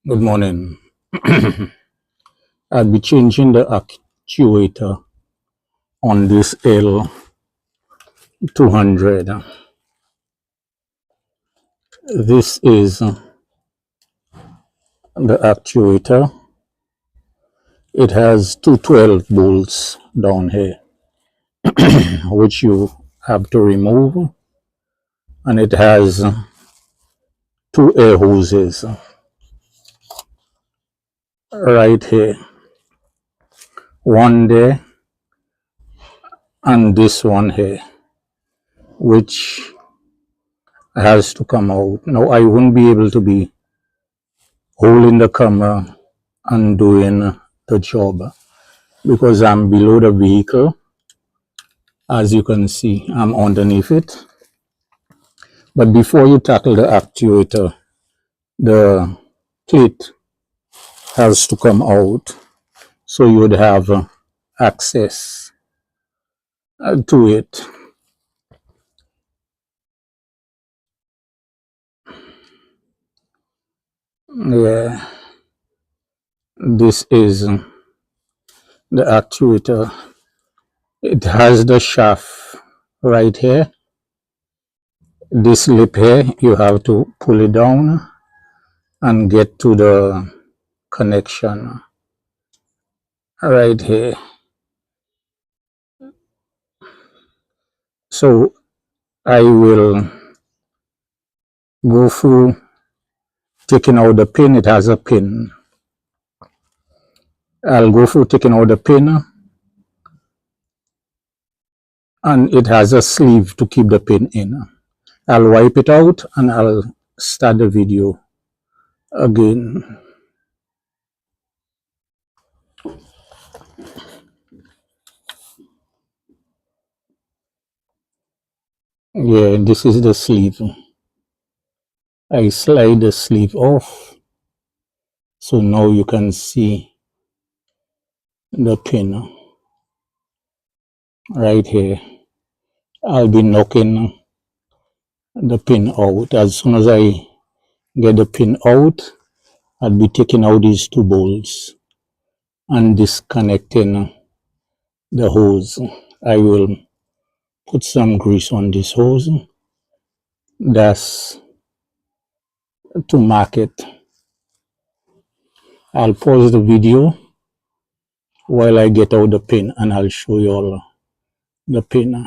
Good morning. I'll be changing the actuator on this L200. This is the actuator. It has two 12 bolts down here, which you have to remove, and it has two air hoses right here. One there and this one here, which has to come out. Now, I won't be able to be holding the camera and doing the job because I'm below the vehicle. As you can see, I'm underneath it. But before you tackle the actuator, the plate has to come out so you would have access to it. Yeah, this is the actuator. It has the shaft right here. This lip here, you have to pull it down and get to the connection right here. So I will go through taking out the pin. It has a pin. I'll go through taking out the pin, and it has a sleeve to keep the pin in. I'll wipe it out and I'll start the video again. Yeah, this is the sleeve. I slide the sleeve off so now you can see the pin right here. I'll be knocking the pin out. As soon as I get the pin out, I'll be taking out these two bolts and disconnecting the hose. I will put some grease on this hose. That's to mark it. I'll pause the video while I get out the pin and I'll show you all the pin.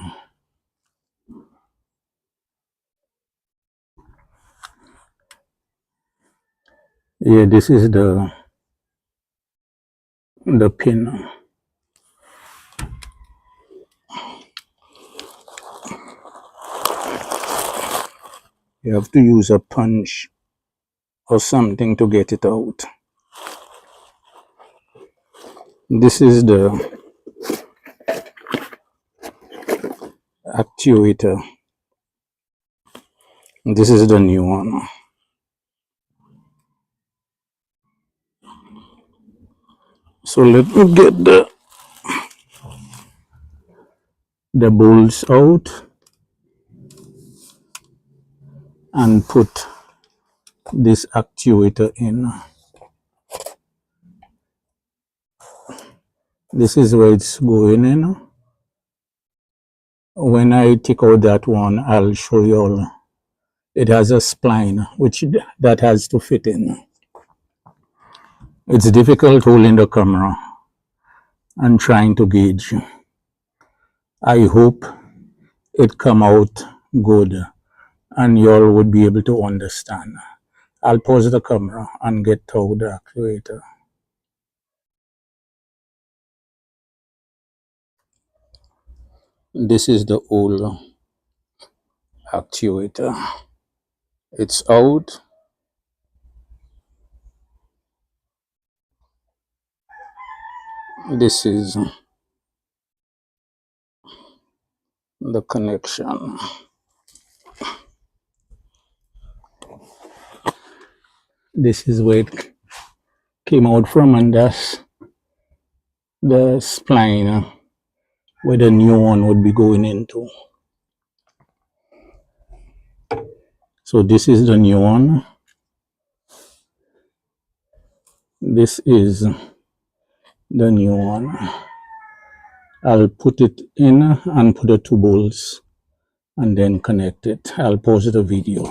Yeah, this is the pin. You have to use a punch or something to get it out. This is the actuator. This is the new one. So let me get the bolts out and put this actuator in. This is where it's going in. When I take out that one, I'll show you all. It has a spline which that has to fit in. It's difficult holding the camera and trying to gauge. I hope it come out good and you all would be able to understand. I'll pause the camera and get to the actuator. This is the old actuator. It's out. This is the connection. This is where it came out from, and that's the spline where the new one would be going into. So this is the new one. This is the new one. I'll put it in and put the 2 bolts and then connect it. I'll pause the video.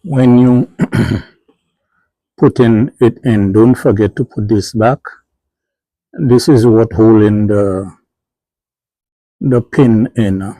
When you putting it in, don't forget to put this back. This is what holding the pin in.